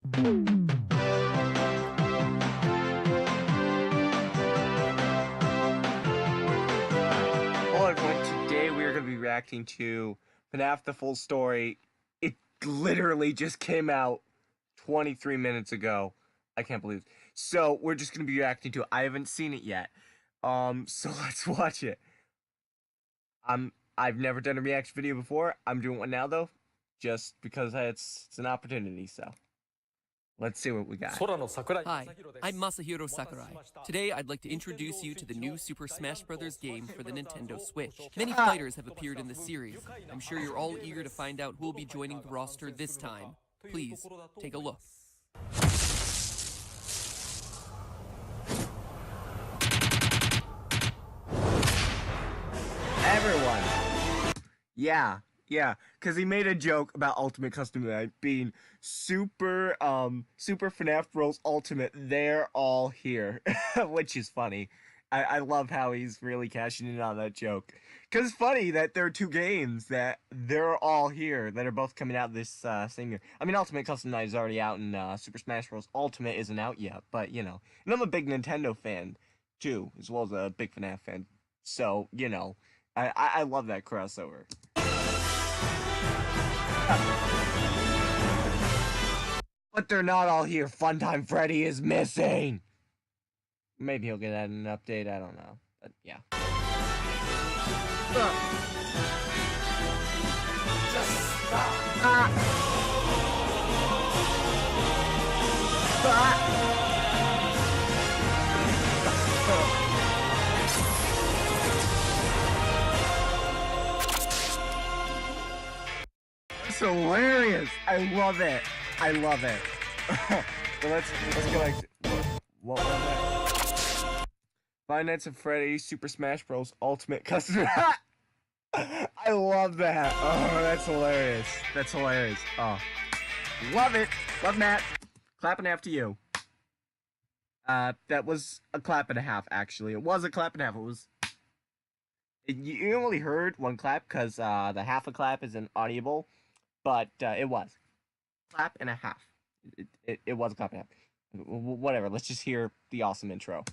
Hello everyone, today we are going to be reacting to FNaF the full story. It literally just came out 23 minutes ago. I can't believe it. So we're just going to be reacting to it. I haven't seen it yet. So let's watch it. I've never done a reaction video before. I'm doing one now though, just because it's an opportunity, so. Let's see what we got. Hi, I'm Masahiro Sakurai. Today, I'd like to introduce you to the new Super Smash Bros. Game for the Nintendo Switch. Many fighters have appeared in the series. I'm sure you're all eager to find out who will be joining the roster this time. Please, take a look. Everyone! Yeah, because he made a joke about Ultimate Custom Night being super FNaF Bros. Ultimate. They're all here, which is funny. I love how he's really cashing in on that joke. Because it's funny that there are two games that they're all here that are both coming out this same year. I mean, Ultimate Custom Night is already out, and Super Smash Bros. Ultimate isn't out yet, but, you know. And I'm a big Nintendo fan, too, as well as a big FNaF fan. So, you know, I love that crossover. But they're not all here. Funtime Freddy is missing. Maybe he'll get that in an update. I don't know. But yeah. Just stop. It's hilarious. I love it. I love it. So let's go like what was that? Five Nights at Freddy's Super Smash Bros. Ultimate Custom. I love that. Oh, that's hilarious. That's hilarious. Oh, love it. Love Matt. Clapping after you. That was a clap and a half. Actually, it was a clap and a half. It was. You only heard one clap because the half a clap isn't audible, but it was. Clap and a half. It was a clap and a half. Whatever, let's just hear the awesome intro.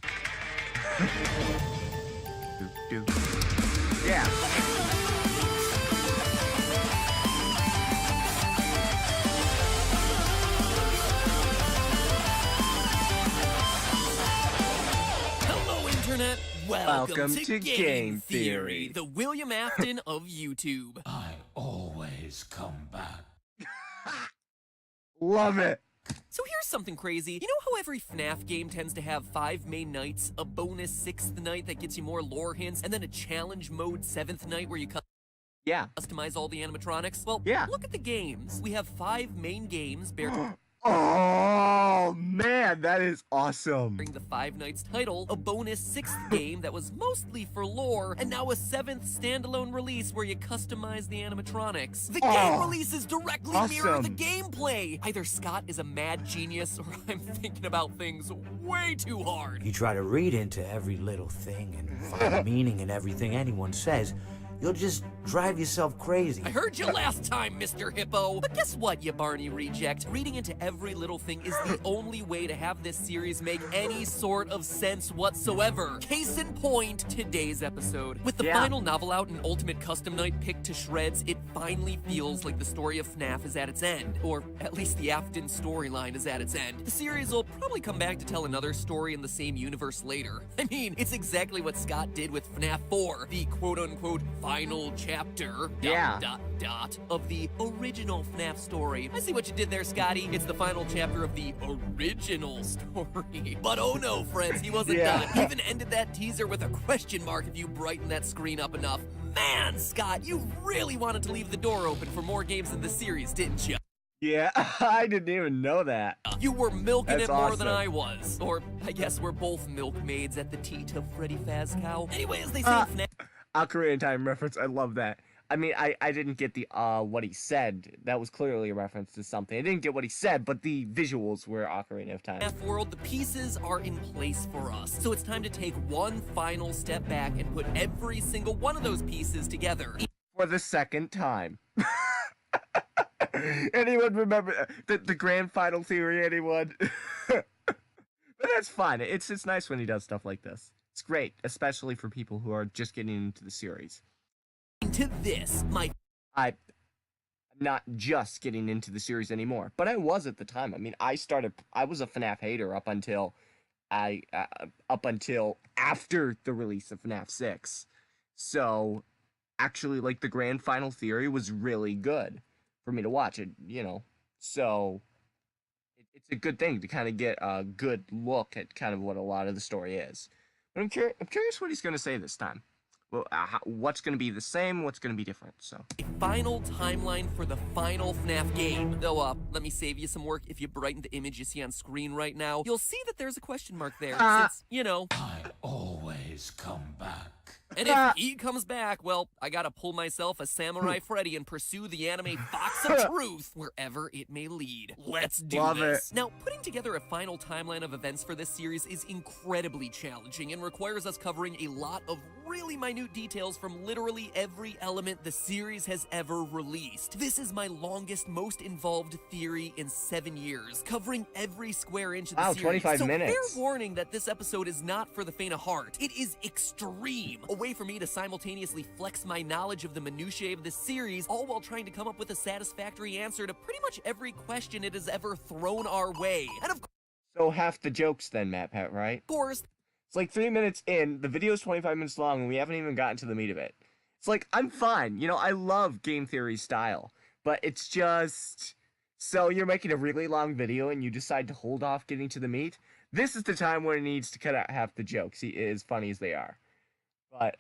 Yeah. Hello, Internet. Welcome to Game Theory, the William Afton of YouTube. I always come back. Love it. So here's something crazy. You know how every FNaF game tends to have 5 main nights, a bonus 6th night that gets you more lore hints, and then a challenge mode 7th night where you customize all the animatronics? Well, look at the games. We have 5 main games bearing Oh man, that is awesome. the 5 Nights title, a bonus 6th game that was mostly for lore, and now a 7th standalone release where you customize the animatronics. The game releases directly mirror the gameplay. Either Scott is a mad genius, or I'm thinking about things way too hard. You try to read into every little thing and find meaning in everything anyone says, you'll just drive yourself crazy. I heard you last time, Mr. Hippo. But guess what, you Barney reject? Reading into every little thing is the only way to have this series make any sort of sense whatsoever. Case in point, today's episode. With the final novel out and Ultimate Custom Night picked to shreds, it finally feels like the story of FNaF is at its end. Or at least the Afton storyline is at its end. The series will probably come back to tell another story in the same universe later. I mean, it's exactly what Scott did with FNaF 4, the quote-unquote final chapter, of the original FNaF story. I see what you did there, Scotty. It's the final chapter of the original story. But oh no, friends, he wasn't done. He even ended that teaser with a question mark if you brighten that screen up enough. Man, Scott, you really wanted to leave the door open for more games in the series, didn't you? Yeah, I didn't even know that. You were milking it more than I was. Or, I guess we're both milkmaids at the teat of Freddy Fazcow. Anyway, as they say in FNaF... Ocarina of Time reference, I love that. I mean, I didn't get the, what he said. That was clearly a reference to something. I didn't get what he said, but the visuals were Ocarina of Time. FNaF World, the pieces are in place for us. So it's time to take one final step back and put every single one of those pieces together. For the second time. Anyone remember the grand final theory? Anyone? But that's fun. It's nice when he does stuff like this. It's great, especially for people who are just getting into the series. To this, my I'm not just getting into the series anymore, but I was at the time. I mean, I was a FNaF hater up until after the release of FNaF 6. So, actually, like, the grand final theory was really good for me to watch it, So, it's a good thing to kind of get a good look at kind of what a lot of the story is. But I'm curious what he's going to say this time. Well, what's going to be the same, what's going to be different, so. final timeline for the final FNaF game. Though, let me save you some work. If you brighten the image you see on screen right now, you'll see that there's a question mark there, since, I always come back. And if he comes back, well, I gotta pull myself a Samurai Freddy and pursue the anime Fox of Truth wherever it may lead. Let's do Love this. it. Now, putting together a final timeline of events for this series is incredibly challenging and requires us covering a lot of really minute details from literally every element the series has ever released. This is my longest, most involved theory in 7 years, covering every square inch of the Wow, series. 25 so minutes. Fair warning that this episode is not for the faint of heart. It is extreme. A way for me to simultaneously flex my knowledge of the minutiae of this series, all while trying to come up with a satisfactory answer to pretty much every question it has ever thrown our way. And of So half the jokes then, Matt Pat, right? course, It's like 3 minutes in, the video's 25 minutes long, and we haven't even gotten to the meat of it. It's like, I'm fine. I love game theory style, but it's just... So you're making a really long video and you decide to hold off getting to the meat? This is the time when it needs to cut out half the jokes, as funny as they are. But,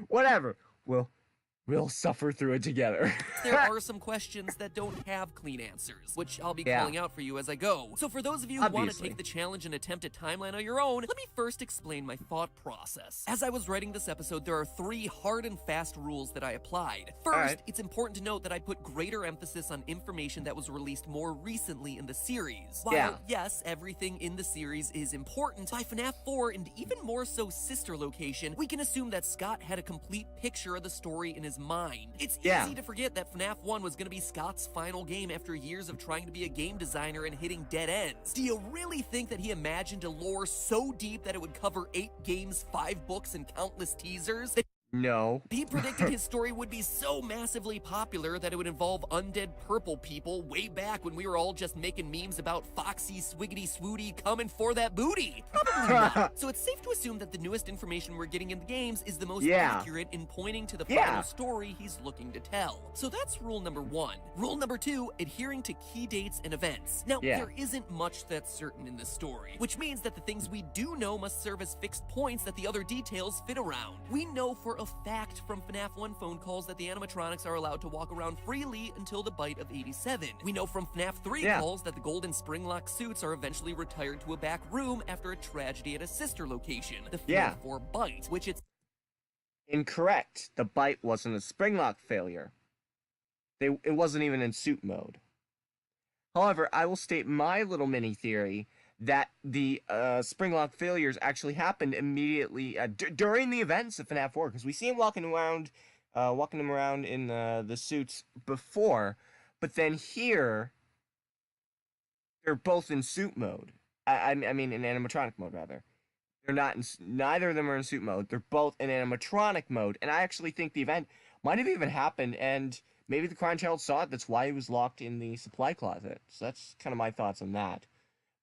whatever. We'll suffer through it together. there are some questions that don't have clean answers, which I'll be calling out for you as I go. So for those of you who want to Obviously. take the challenge and attempt a timeline on your own, let me first explain my thought process. As I was writing this episode, there are 3 hard and fast rules that I applied. First, Alright. it's important to note that I put greater emphasis on information that was released more recently in the series. While, yes, everything in the series is important, by FNaF 4 and even more so Sister Location, we can assume that Scott had a complete picture of the story in his mind. It's easy to forget that FNaF 1 was going to be Scott's final game after years of trying to be a game designer and hitting dead ends. Do you really think that he imagined a lore so deep that it would cover 8 games, 5 books, and countless teasers? No. He predicted his story would be so massively popular that it would involve undead purple people way back when we were all just making memes about Foxy Swiggity Swooty coming for that booty. Probably not. So it's safe to assume that the newest information we're getting in the games is the most accurate in pointing to the final story he's looking to tell. So that's rule number 1. Rule number 2, adhering to key dates and events. Now, there isn't much that's certain in this story, which means that the things we do know must serve as fixed points that the other details fit around. We know for a fact from FNaF 1 phone calls that the animatronics are allowed to walk around freely until the bite of 87. We know from FNaF 3 calls that the golden spring-lock suits are eventually retired to a back room after a tragedy at a sister location, the FNaF 4 bite, which it's Incorrect. The bite wasn't a springlock failure. It wasn't even in suit mode. However, I will state my little mini theory that the springlock failures actually happened immediately during the events of FNaF 4, because we see him walking around in the suits before, but then here they're both in suit mode. I mean in animatronic mode rather. They're not in, neither of them are in suit mode. They're both in animatronic mode, and I actually think the event might have even happened, and maybe the Crying Child saw it. That's why he was locked in the supply closet. So that's kind of my thoughts on that.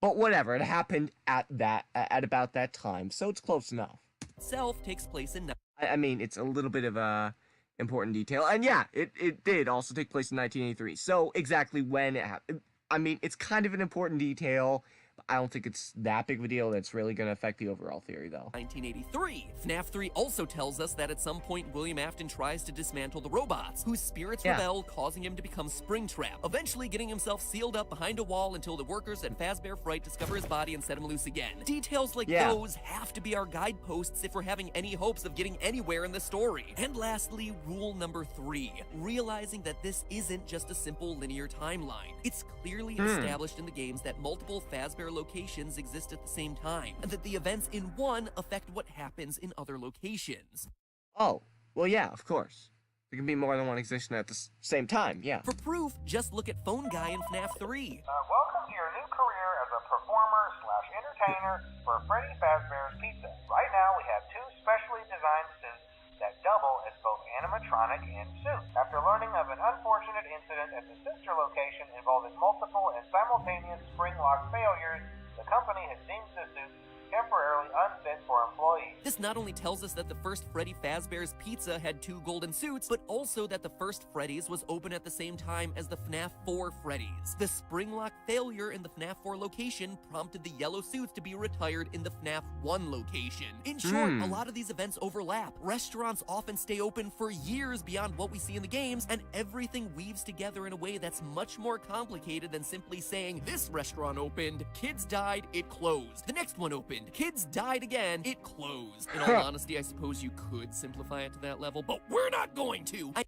But whatever, it happened at about that time, so it's close enough. itself takes place in I mean, it's a little bit of a important detail, and yeah, it did also take place in 1983. So exactly when it happened, I mean, it's kind of an important detail. I don't think it's that big of a deal that's really going to affect the overall theory, though. 1983. FNaF 3 also tells us that at some point William Afton tries to dismantle the robots, whose spirits rebel, causing him to become Springtrap, eventually getting himself sealed up behind a wall until the workers at Fazbear Fright discover his body and set him loose again. Details like those have to be our guideposts if we're having any hopes of getting anywhere in the story. And lastly, rule number 3, realizing that this isn't just a simple linear timeline. It's clearly established in the games that multiple Fazbear locations exist at the same time, and that the events in one affect what happens in other locations. Oh, well, yeah, of course. There can be more than one existing at the same time, yeah. For proof, just look at Phone Guy in FNAF 3. Welcome to your new career as a performer/entertainer for Freddy Fazbear's Pizza. Right now, we have 2 specially designed suits that double as both animatronic and suit. After learning of an unfortunate incident at the sister location involving multiple and simultaneous spring lock failures, the company has deemed the suits temporarily unfit for employees. This not only tells us that the first Freddy Fazbear's Pizza had 2 golden suits, but also that the first Freddy's was open at the same time as the FNAF 4 Freddy's. The spring lock failure in the FNAF 4 location prompted the yellow suits to be retired in the FNAF 1 location. In short, a lot of these events overlap. Restaurants often stay open for years beyond what we see in the games, and everything weaves together in a way that's much more complicated than simply saying, this restaurant opened, kids died, it closed. The next one opened, kids died again, it closed. In all honesty, I suppose you could simplify it to that level, but we're not going to. Of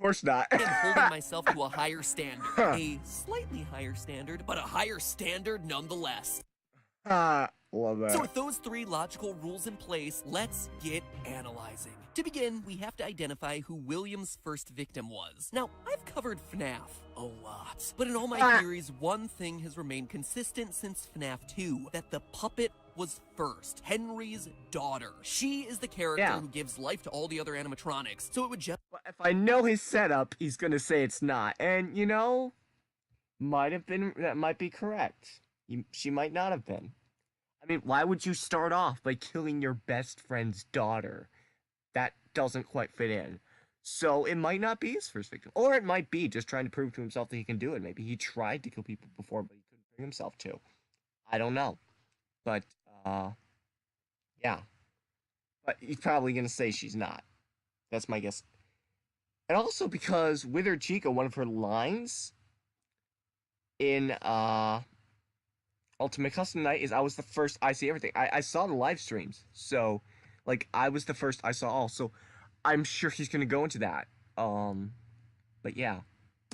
course not. I'm holding myself to a higher standard. A slightly higher standard, but a higher standard nonetheless. Love that. So with those 3 logical rules in place, let's get analyzing. To begin, we have to identify who William's first victim was. Now, I've covered FNAF a lot, but in all my theories, one thing has remained consistent since FNAF 2, that the puppet was first. Henry's daughter. She is the character who gives life to all the other animatronics, so it would just... If I know his setup, he's gonna say it's not. And, you know, that might be correct. She might not have been. I mean, why would you start off by killing your best friend's daughter? That doesn't quite fit in. So it might not be his first victim. Or it might be just trying to prove to himself that he can do it. Maybe he tried to kill people before, but he couldn't bring himself to. I don't know. But, yeah. But he's probably going to say she's not. That's my guess. And also because Withered Chica, one of her lines in, Ultimate Custom Night is, I was the first, I see everything. I saw the live streams, so, like, I was the first I saw all, so I'm sure he's gonna go into that. But yeah.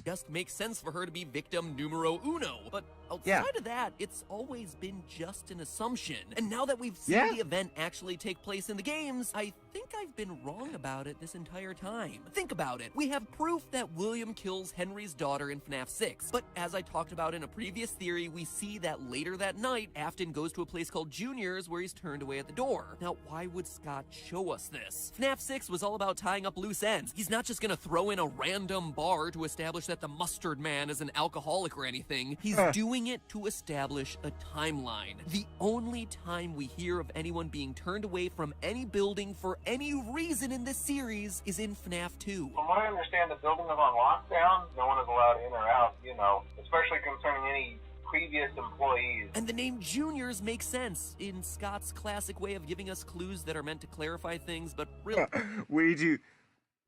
Just makes sense for her to be victim numero uno. But outside of that, it's always been just an assumption. And now that we've seen the event actually take place in the games, I think I've been wrong about it this entire time. Think about it. We have proof that William kills Henry's daughter in FNAF 6. But as I talked about in a previous theory, we see that later that night, Afton goes to a place called Junior's where he's turned away at the door. Now, why would Scott show us this? FNAF 6 was all about tying up loose ends. He's not just gonna throw in a random bar to establish that the Mustard Man is an alcoholic or anything. He's doing it to establish a timeline. The only time we hear of anyone being turned away from any building for any reason in this series is in FNAF 2. From what I understand, the building is on lockdown. No one is allowed in or out, you know, especially concerning any previous employees. And the name Juniors makes sense in Scott's classic way of giving us clues that are meant to clarify things, but really...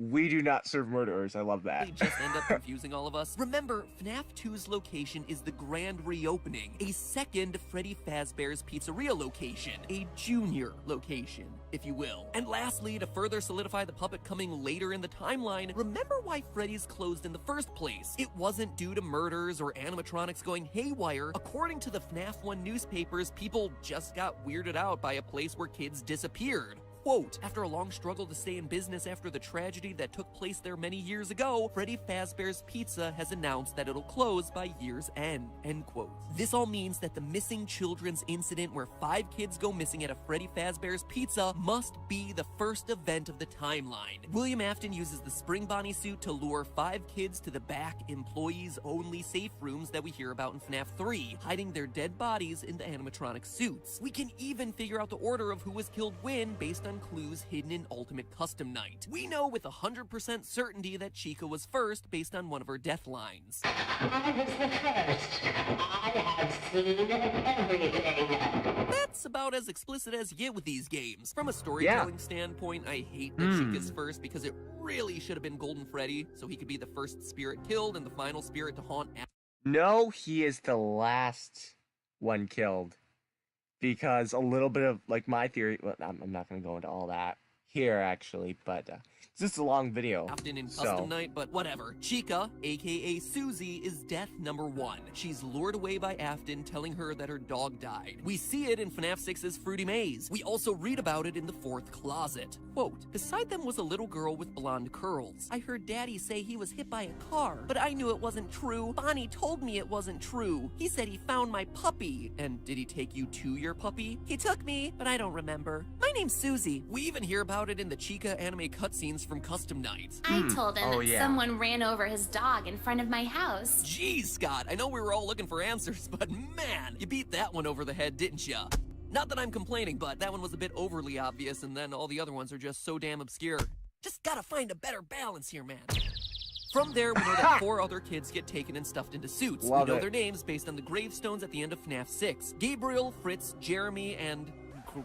We do not serve murderers. I love that. They just end up confusing all of us. Remember, FNAF 2's location is the grand reopening, a second Freddy Fazbear's Pizzeria location, a junior location, if you will. And lastly, to further solidify the puppet coming later in the timeline, remember why Freddy's closed in the first place. It wasn't due to murders or animatronics going haywire. According to the FNAF 1 newspapers, people just got weirded out by a place where kids disappeared. Quote, after a long struggle to stay in business after the tragedy that took place there many years ago, Freddy Fazbear's Pizza has announced that it'll close by year's end, end quote. This all means that the missing children's incident where 5 kids go missing at a Freddy Fazbear's Pizza must be the first event of the timeline. William Afton uses the Spring Bonnie suit to lure 5 kids to the back employees-only safe rooms that we hear about in FNAF 3, hiding their dead bodies in the animatronic suits. We can even figure out the order of who was killed when based on clues hidden in Ultimate Custom Night. We know with 100% certainty that Chica was first based on one of her death lines. I was the first. I have seen everything. That's about as explicit as you get with these games. From a storytelling standpoint, I hate that Chica's first because it really should have been Golden Freddy, so he could be the first spirit killed and the final spirit to haunt. No, he is the last one killed. Because a little bit of, like, my theory, well, I'm not going to go into all that here, actually, but It's just a long video. Afton in So. Custom Night, but whatever. Chica, aka Susie, is death number 1. She's lured away by Afton, telling her that her dog died. We see it in FNAF 6's Fruity Maze. We also read about it in the 4th closet. Quote, beside them was a little girl with blonde curls. I heard Daddy say he was hit by a car, but I knew it wasn't true. Bonnie told me it wasn't true. He said he found my puppy. And did he take you to your puppy? He took me, but I don't remember. My name's Susie. We even hear about it in the Chica anime cutscenes from Custom Night. I told him Oh, that yeah. someone ran over his dog in front of my house. Jeez, Scott, I know we were all looking for answers, but man, you beat that one over the head, didn't ya? Not that I'm complaining, but that one was a bit overly obvious, and then all the other ones are just so damn obscure. Just gotta find a better balance here, man. From there, we know that 4 other kids get taken and stuffed into suits. Love we know it. their names based on the gravestones at the end of FNAF 6. Gabriel, Fritz, Jeremy, and...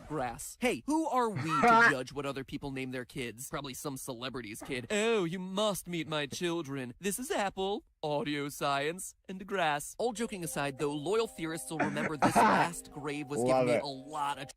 Grass. Hey, who are we to judge what other people name their kids? Probably some celebrity's kid. Oh, you must meet my children. This is Apple, audio science, and Grass. All joking aside, though, loyal theorists will remember this last grave was Love giving me it. a lot of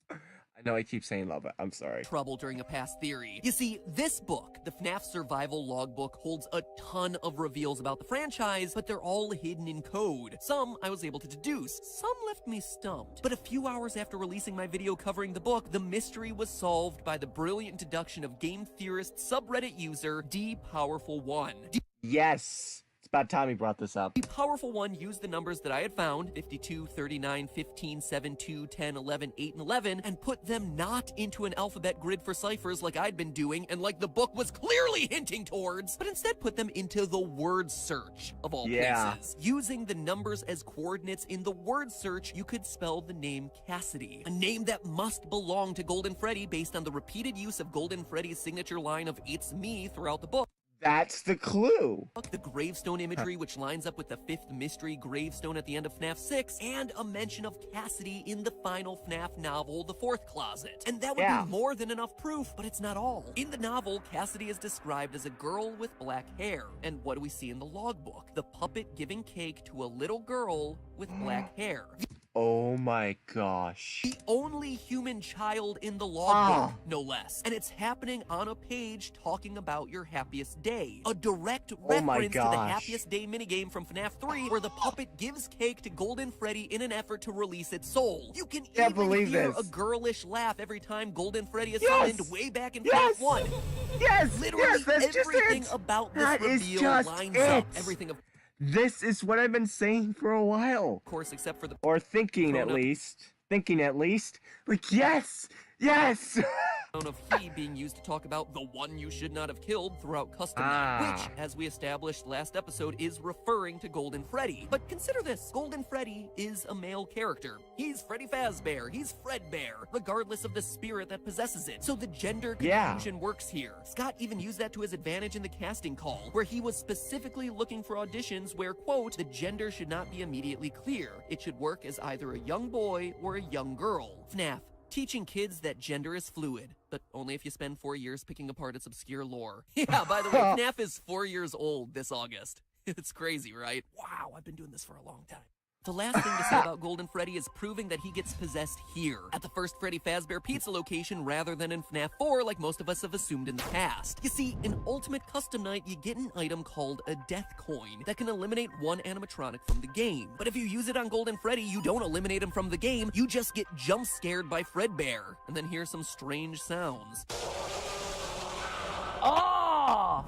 I know I keep saying love it. I'm sorry. trouble during a past theory. You see, this book, the FNAF Survival Logbook, holds a ton of reveals about the franchise, but they're all hidden in code. Some I was able to deduce, some left me stumped. But a few hours after releasing my video covering the book, the mystery was solved by the brilliant deduction of game theorist subreddit user DPowerful1. Yes. It's about time he brought this up. The Powerful One used the numbers that I had found, 52, 39, 15, 7, 2, 10, 11, 8, and 11, and put them not into an alphabet grid for ciphers like I'd been doing and like the book was clearly hinting towards, but instead put them into the word search, of all places. Using the numbers as coordinates in the word search, you could spell the name Cassidy, a name that must belong to Golden Freddy based on the repeated use of Golden Freddy's signature line of "It's me" throughout the book. That's the clue. The gravestone imagery, which lines up with the 5th mystery gravestone at the end of FNAF 6, and a mention of Cassidy in the final FNAF novel, The 4th Closet. And that would be more than enough proof, but it's not all. In the novel, Cassidy is described as a girl with black hair. And what do we see in the logbook? The puppet giving cake to a little girl with black hair. Oh my gosh. The only human child in the logbook, no less. And it's happening on a page talking about your happiest day. A direct reference to the happiest day minigame from FNAF 3, where the puppet gives cake to Golden Freddy in an effort to release its soul. You can even hear a girlish laugh every time Golden Freddy is summoned way back in FNAF 1. Yes! Literally That's just everything it. about this That is reveal just lines it. up. Everything of This is what I've been saying for a while. course, except for the Or thinking at least. Thinking at least. Like, yes! Yes! of he being used to talk about the one you should not have killed throughout Custom Night, which, as we established last episode, is referring to Golden Freddy. But consider this, Golden Freddy is a male character. He's Freddy Fazbear, he's Fredbear, regardless of the spirit that possesses it. So the gender confusion works here. Scott even used that to his advantage in the casting call, where he was specifically looking for auditions where, quote, the gender should not be immediately clear. It should work as either a young boy or a young girl. FNAF. Teaching kids that gender is fluid, but only if you spend 4 years picking apart its obscure lore. Yeah, by the way, FNAF is 4 years old this August. It's crazy, right? Wow, I've been doing this for a long time. The last thing to say about Golden Freddy is proving that he gets possessed here, at the first Freddy Fazbear Pizza location rather than in FNAF 4 like most of us have assumed in the past. You see, in Ultimate Custom Night, you get an item called a Death Coin that can eliminate one animatronic from the game. But if you use it on Golden Freddy, you don't eliminate him from the game, you just get jump scared by Fredbear, and then hear some strange sounds. Ah!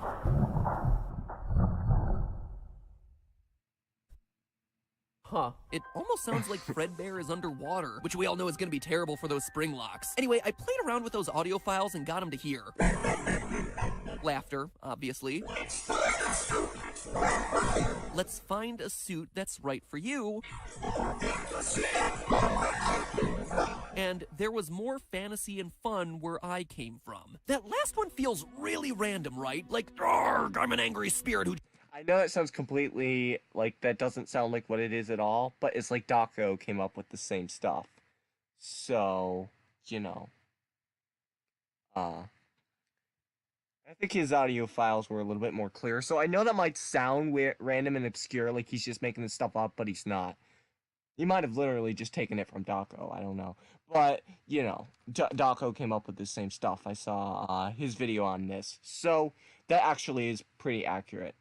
Huh. It almost sounds like Fredbear is underwater, which we all know is going to be terrible for those spring locks. Anyway, I played around with those audio files and got him to hear. Laughter, obviously. Let's find a suit that's right for you. And there was more fantasy and fun where I came from. That last one feels really random, right? Like, "Arrgh, I'm an angry spirit who..." I know that sounds completely, like, that doesn't sound like what it is at all, but it's like Daco came up with the same stuff. So, you know. I think his audio files were a little bit more clear, so I know that might sound weird, random and obscure, like he's just making this stuff up, but he's not. He might have literally just taken it from Daco. I don't know. But, you know, Daco came up with the same stuff. I saw his video on this. So, that actually is pretty accurate.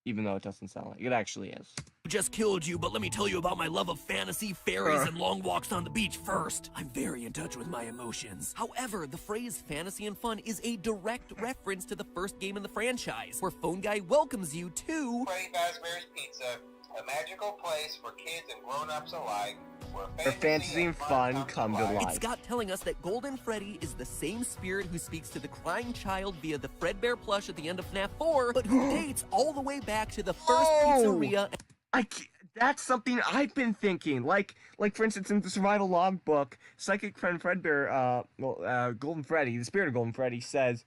Even though it doesn't sound like it. It actually is. Just killed you, but let me tell you about my love of fantasy, fairies, and long walks on the beach first. I'm very in touch with my emotions. However, the phrase fantasy and fun is a direct reference to the first game in the franchise, where Phone Guy welcomes you to Freddy Fazbear's Pizza, a magical place for kids and grown-ups alike, Where fantasy and fun come to life. It's Scott telling us that Golden Freddy is the same spirit who speaks to the crying child via the Fredbear plush at the end of FNaF 4, but who dates all the way back to the first pizzeria. That's something I've been thinking. Like for instance, in the survival logbook, Psychic Friend Fredbear, Golden Freddy, the spirit of Golden Freddy says,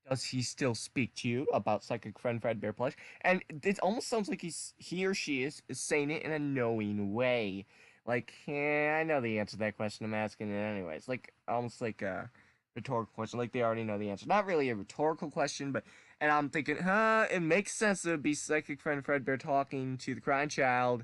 does he still speak to you about Psychic Friend Fredbear plush? And it almost sounds like he or she is saying it in a knowing way. Like, I know the answer to that question. I'm asking it anyways. Like, almost like a rhetorical question. Like, they already know the answer. Not really a rhetorical question, but... And I'm thinking, it makes sense that it would be Psychic Friend Fredbear talking to the crying child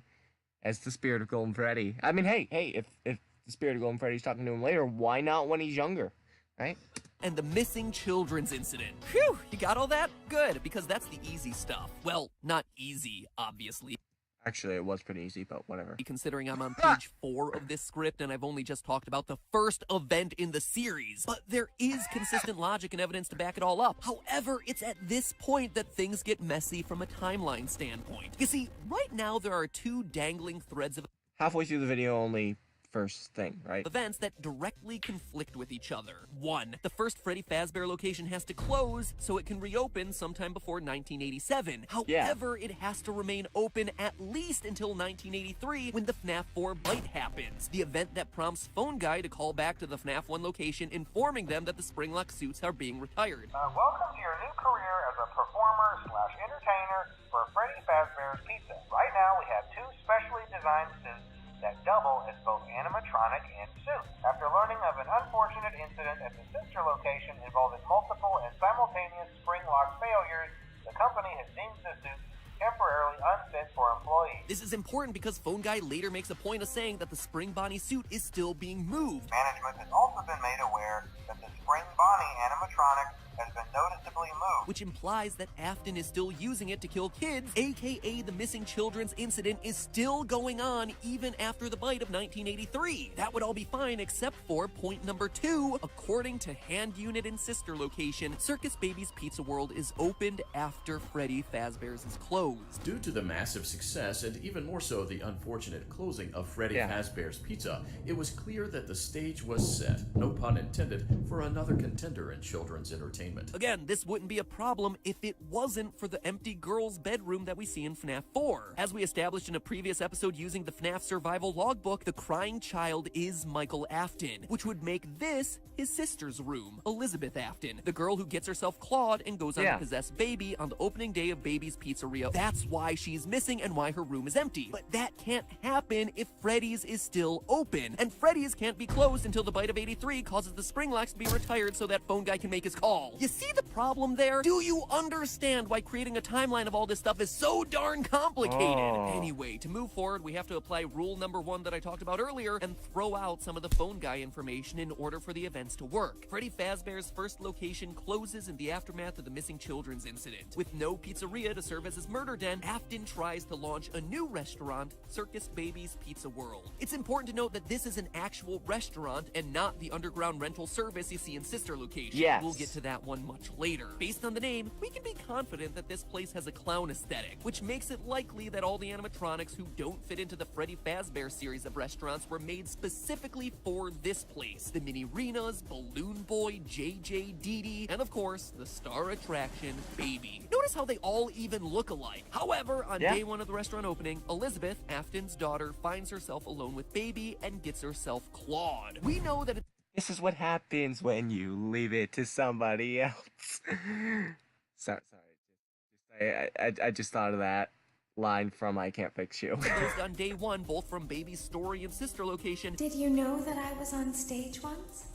as the spirit of Golden Freddy. I mean, hey, if the spirit of Golden Freddy's talking to him later, why not when he's younger, right? And the missing children's incident. Phew, you got all that? Good, because that's the easy stuff. Well, not easy, obviously. Actually, it was pretty easy, but whatever. Considering I'm on page 4 of this script and I've only just talked about the first event in the series. But there is consistent logic and evidence to back it all up. However, it's at this point that things get messy from a timeline standpoint. You see, right now there are 2 dangling threads of Halfway through the video, only first thing, right? events that directly conflict with each other. 1. The first Freddy Fazbear location has to close so it can reopen sometime before 1987. However, it has to remain open at least until 1983 when the FNaF 4 bite happens, the event that prompts Phone Guy to call back to the FNaF 1 location informing them that the Springlock suits are being retired. Welcome to your new career as a performer/entertainer for Freddy Fazbear's Pizza. Right now, we have 2 specially designed suits that double as both animatronic and suit. After learning of an unfortunate incident at the sister location involving multiple and simultaneous spring lock failures, the company has deemed the suits temporarily unfit for employees. This is important because Phone Guy later makes a point of saying that the Spring Bonnie suit is still being moved. Management has also been made aware that the Spring Bonnie animatronic has been noticeably moved, which implies that Afton is still using it to kill kids, aka the missing children's incident is still going on even after the bite of 1983. That would all be fine except for point number 2. According to Hand Unit and Sister Location, Circus Baby's Pizza World is opened after Freddy Fazbear's is closed. Due to the massive success and even more so the unfortunate closing of Freddy Fazbear's Pizza, it was clear that the stage was set, no pun intended, for another contender in children's entertainment. Again, this wouldn't be a problem if it wasn't for the empty girl's bedroom that we see in FNaF 4. As we established in a previous episode using the FNaF survival logbook, the crying child is Michael Afton, which would make this his sister's room, Elizabeth Afton, the girl who gets herself clawed and goes on to possess Baby on the opening day of Baby's Pizzeria. That's why she's missing and why her room is empty. But that can't happen if Freddy's is still open, and Freddy's can't be closed until the bite of 83 causes the spring locks to be retired so that Phone Guy can make his call. You see the problem there? Do you understand why creating a timeline of all this stuff is so darn complicated? Anyway, to move forward, we have to apply rule number 1 that I talked about earlier and throw out some of the Phone Guy information in order for the events to work. Freddy Fazbear's first location closes in the aftermath of the missing children's incident. With no pizzeria to serve as his murder den, Afton tries to launch a new restaurant, Circus Baby's Pizza World. It's important to note that this is an actual restaurant and not the underground rental service you see in Sister Location. Yes. We'll get to that one much later. Based on the name, we can be confident that this place has a clown aesthetic, which makes it likely that all the animatronics who don't fit into the Freddy Fazbear series of restaurants were made specifically for this place. The Mini-Renas, Balloon Boy, JJ, Dee Dee, and of course, the star attraction, Baby. Notice how they all even look alike. However, on day 1 of the restaurant opening, Elizabeth, Afton's daughter, finds herself alone with Baby and gets herself clawed. We know that This is what happens when you leave it to somebody else. Sorry. I just thought of that line from I Can't Fix You. closed on day 1, both from Baby's story and Sister Location. Did you know that I was on stage once?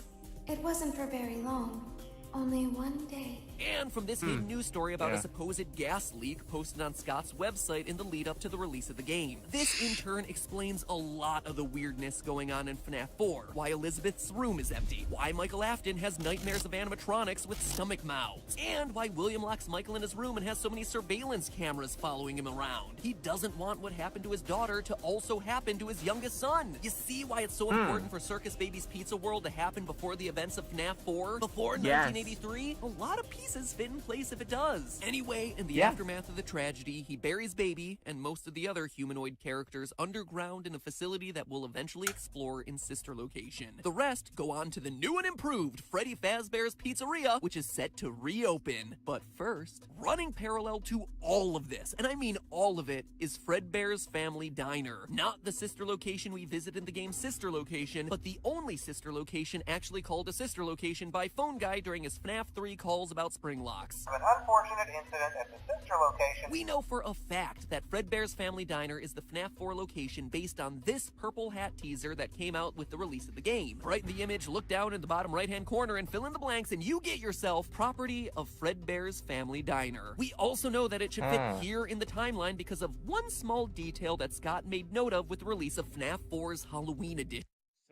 It wasn't for very long. Only one day. And from this hidden news story about a supposed gas leak posted on Scott's website in the lead up to the release of the game. This in turn explains a lot of the weirdness going on in FNaF 4. Why Elizabeth's room is empty. Why Michael Afton has nightmares of animatronics with stomach mouths. And why William locks Michael in his room and has so many surveillance cameras following him around. He doesn't want what happened to his daughter to also happen to his youngest son. You see why it's so important for Circus Baby's Pizza World to happen before the events of FNaF 4? Before 1983? A lot of pieces fit in place if it does. Anyway, in the aftermath of the tragedy, he buries Baby and most of the other humanoid characters underground in a facility that we'll eventually explore in sister location. The rest go on to the new and improved Freddy Fazbear's Pizzeria, which is set to reopen. But first, running parallel to all of this, and I mean all of it, is Fredbear's Family Diner. Not the sister location we visit in the game's sister location, but the only sister location actually called a sister location by Phone Guy during his FNaF 3 calls about spring locks. An unfortunate incident at the sister location. We know for a fact that Fredbear's Family Diner is the FNaF 4 location based on this purple hat teaser that came out with the release of the game. Right in the image, look down in the bottom right-hand corner and fill in the blanks and you get yourself property of Fredbear's Family Diner. We also know that it should fit here in the timeline because of one small detail that Scott made note of with the release of FNaF 4's Halloween edition.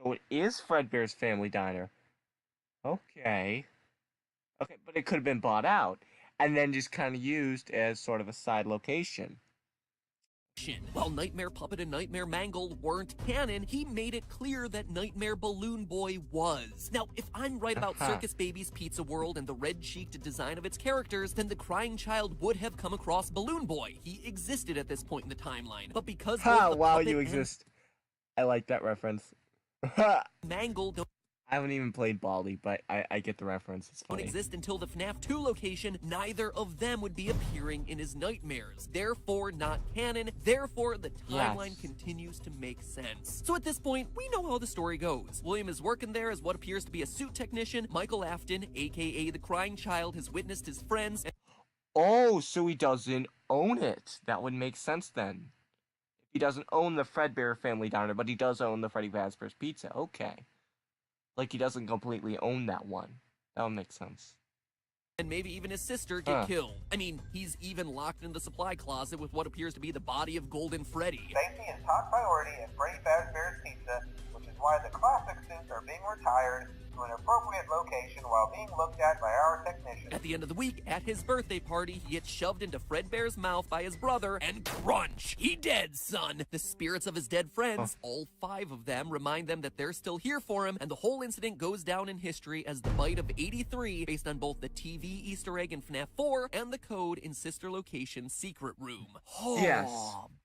So it is Fredbear's Family Diner. Okay. Okay, but it could have been bought out and then just kind of used as sort of a side location. While Nightmare Puppet and Nightmare Mangle weren't canon, he made it clear that Nightmare Balloon Boy was. Now, if I'm right about Circus Baby's Pizza World and the red-cheeked design of its characters, then the crying child would have come across Balloon Boy. He existed at this point in the timeline. But because wow, you exist. I like that reference. Mangle don't I haven't even played Baldi, but I get the reference. It's funny. Don't exist until the FNaF 2 location, neither of them would be appearing in his nightmares. Therefore, not canon. Therefore, the timeline continues to make sense. So at this point, we know how the story goes. William is working there as what appears to be a suit technician. Michael Afton, aka the Crying Child, has witnessed his friends. Oh, so he doesn't own it. That would make sense then. He doesn't own the Fredbear Family Diner, but he does own the Freddy Fazbear's Pizza. Okay. Like, he doesn't completely own that one. That would make sense. And maybe even his sister get killed. I mean, he's even locked in the supply closet with what appears to be the body of Golden Freddy. Safety is top priority at Freddy Fazbear's Pizza, which is why the classic suits are being retired to an appropriate location while being looked at by our technician. At the end of the week, at his birthday party, he gets shoved into Fredbear's mouth by his brother, and crunch! He dead, son! The spirits of his dead friends, all 5 of them, remind them that they're still here for him, and the whole incident goes down in history as the bite of 83, based on both the TV Easter egg in FNaF 4 and the code in Sister Location's secret room. Yes.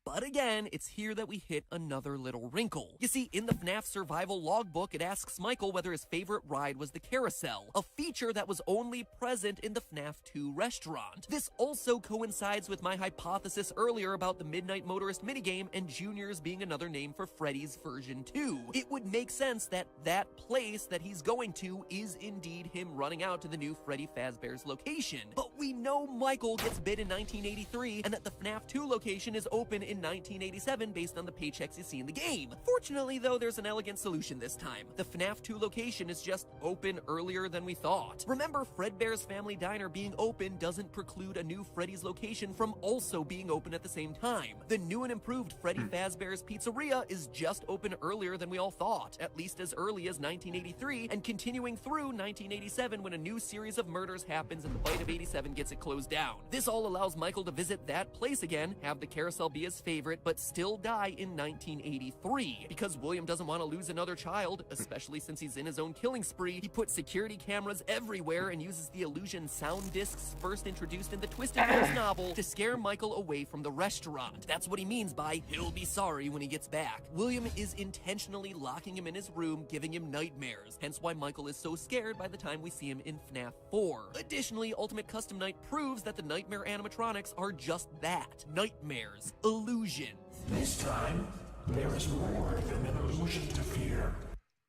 But again, it's here that we hit another little wrinkle. You see, in the FNaF survival logbook, it asks Michael whether his favorite ride was the carousel, a feature that was only present in the FNaF 2 restaurant. This also coincides with my hypothesis earlier about the Midnight Motorist minigame and Juniors being another name for Freddy's version 2. It would make sense that that place that he's going to is indeed him running out to the new Freddy Fazbear's location. But we know Michael gets bit in 1983 and that the FNaF 2 location is open in 1987 based on the paychecks you see in the game. Fortunately, though, there's an elegant solution this time. The FNaF 2 location is just open earlier than we thought. Remember, Fredbear's Family Diner being open doesn't preclude a new Freddy's location from also being open at the same time. The new and improved Freddy Fazbear's Pizzeria is just open earlier than we all thought, at least as early as 1983, and continuing through 1987 when a new series of murders happens and the bite of 87 gets it closed down. This all allows Michael to visit that place again, have the carousel be his favorite, but still die in 1983. Because William doesn't want to lose another child, especially since he's in his own killing spree, he puts security cameras everywhere and uses the illusion sound discs first introduced in the Twisted Tales novel to scare Michael away from the restaurant. That's what he means by he'll be sorry when he gets back. William is intentionally locking him in his room, giving him nightmares, hence why Michael is so scared by the time we see him in FNaF 4. Additionally, Ultimate Custom Night proves that the nightmare animatronics are just that, nightmares, illusions. This time, there is more than an illusion to fear.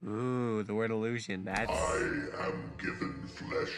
Ooh, the word illusion, that's... I am given flesh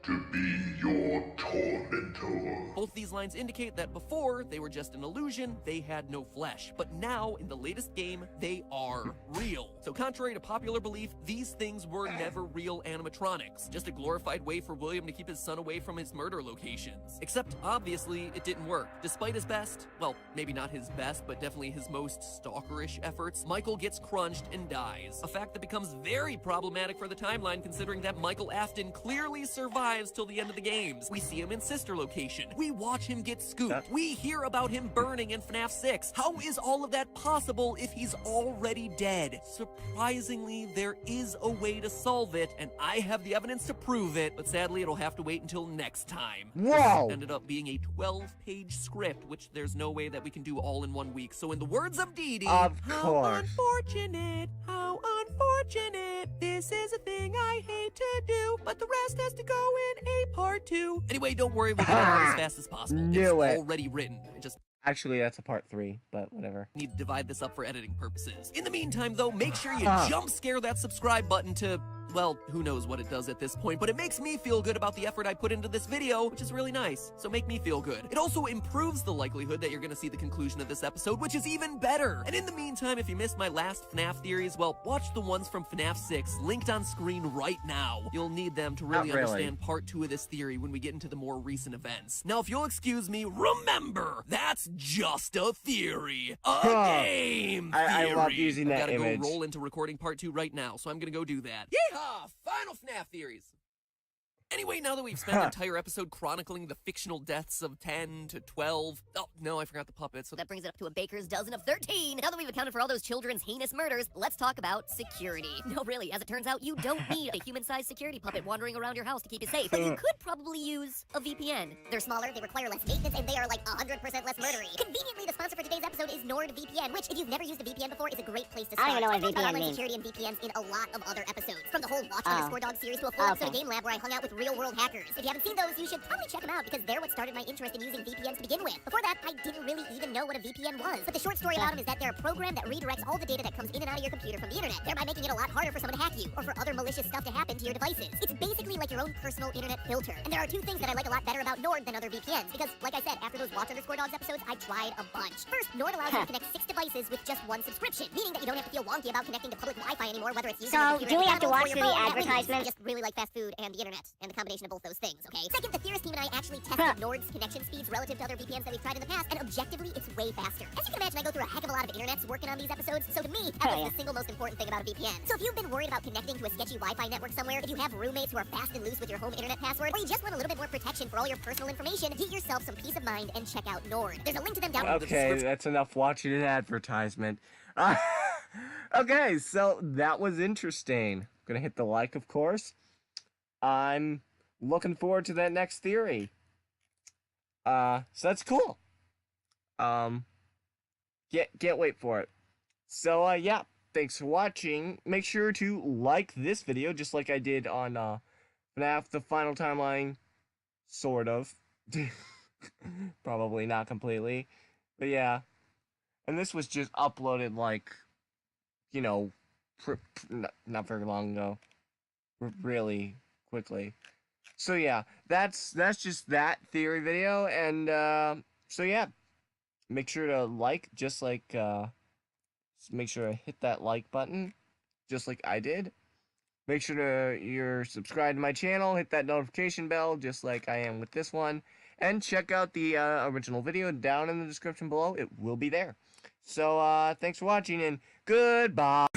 to be your tormentor. Both these lines indicate that before, they were just an illusion, they had no flesh. But now, in the latest game, they are real. So contrary to popular belief, these things were never real animatronics. Just a glorified way for William to keep his son away from his murder locations. Except, obviously, it didn't work. Despite his best, well, maybe not his best, but definitely his most stalkerish efforts, Michael gets crunched and dies. A fact that becomes very problematic for the timeline, considering that Michael Afton clearly survives till the end of the games. We see him in Sister Location. We watch him get scooped. We hear about him burning in FNaF 6. How is all of that possible if he's already dead? Surprisingly, there is a way to solve it, and I have the evidence to prove it, but sadly, it'll have to wait until next time. Whoa! This ended up being a 12-page script, which there's no way that we can do all in 1 week. So in the words of Dee Dee, of how course. unfortunate, how unfortunate. This is a thing I hate to do, but the rest has to go in a part 2. Anyway, don't worry, we'll get it out as fast as possible. Knew It's it. already written. Just Actually, that's a part 3, but whatever. need to divide this up for editing purposes. In the meantime, though, make sure you jump scare that subscribe button to, well, who knows what it does at this point, but it makes me feel good about the effort I put into this video, which is really nice, so make me feel good. It also improves the likelihood that you're gonna see the conclusion of this episode, which is even better. And in the meantime, if you missed my last FNaF theories, well, watch the ones from FNaF 6, linked on screen right now. You'll need them to really understand part 2 of this theory when we get into the more recent events. Now, if you'll excuse me, remember, that's just a theory. A game theory. I love using that I've gotta image. go roll into recording part 2 right now, so I'm gonna go do that. Yeehaw! Final FNaF theories. Anyway, now that we've spent an entire episode chronicling the fictional deaths of 10 to 12... Oh, no, I forgot the puppets. So that brings it up to a baker's dozen of 13. Now that we've accounted for all those children's heinous murders, let's talk about security. No, really, as it turns out, you don't need a human-sized security puppet wandering around your house to keep you safe. But you could probably use a VPN. They're smaller, they require less maintenance, and they are like 100% less murdery. Conveniently, the sponsor for today's episode is NordVPN, which, if you've never used a VPN before, is a great place to start. I don't even know what I've talked about VPN online means. security and VPNs in a lot of other episodes. From the whole Watch Underscore Dog series to a full episode of Game Lab where I hung out with real-world hackers. If you haven't seen those, you should probably check them out because they're what started my interest in using VPNs to begin with. Before that, I didn't really even know what a VPN was. But the short story about them is that they're a program that redirects all the data that comes in and out of your computer from the internet, thereby making it a lot harder for someone to hack you or for other malicious stuff to happen to your devices. It's basically like your own personal internet filter. And there are two things that I like a lot better about Nord than other VPNs because, like I said, after those Watch Underscore Dogs episodes, I tried a bunch. First, Nord allows you to connect 6 devices with just one subscription, meaning that you don't have to feel wonky about connecting to public Wi-Fi anymore, whether it's using your So, computer do we have to or watch your through the phone. Not really. advertisement? I just really like fast food and the internet, and the combination of both those things, okay? Second, the Theorist team and I actually tested Nord's connection speeds relative to other VPNs that we've tried in the past, and objectively, it's way faster. As you can imagine, I go through a heck of a lot of internets working on these episodes, so to me, that was the single most important thing about a VPN. So if you've been worried about connecting to a sketchy Wi-Fi network somewhere, if you have roommates who are fast and loose with your home internet password, or you just want a little bit more protection for all your personal information, get yourself some peace of mind and check out Nord. There's a link to them down in the Okay, description. that's enough watching an advertisement. Okay, so that was interesting. Gonna hit the like, of course. I'm looking forward to that next theory. So that's cool. Can't wait for it. So, yeah, thanks for watching. Make sure to like this video, just like I did on, FNaF The Final Timeline. Sort of. Probably not completely. But yeah. And this was just uploaded, like, you know, not very long ago. Really quickly. So yeah, that's just that theory video, and so yeah, make sure to like, just like make sure to hit that like button, just like I did. Make sure to you're subscribed to my channel, hit that notification bell, just like I am with this one, and check out the original video down in the description below. It will be there. So thanks for watching, and goodbye.